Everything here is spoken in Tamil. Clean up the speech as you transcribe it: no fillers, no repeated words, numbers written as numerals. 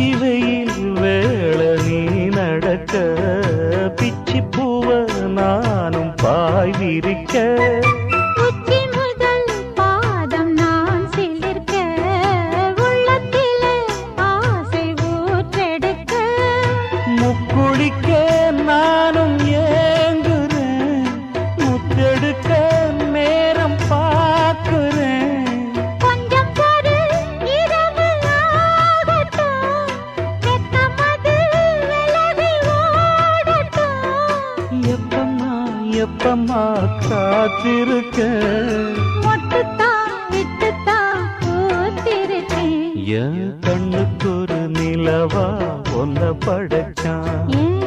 உச்சி வெயில் வேள நீ நடக்க பிச்சி பூவ நானும் பாய் விரிக்க உச்சி முதல் பாதம் நான் சிலிர்க்க உள்ளத்திலே ஆசை ஊற்றெடுக்க முக்குளிக்க நானும் ஏங்குறேன் முத்தெடுக்க நேரம் பார்க்கிறேன் கொஞ்சம் பொறு இரவு ஆகட்டும் வெட்கமது விலகி ஓடட்டும் எப்பம்மா எப்பம்மா காத்திருக்க மொட்டுத்தான் விட்டுத்தான் பூத்திருக்கேன் என் கண்ணுக்கு ஒரு நிலவா ஒன்ன படைச்சான் ஏன்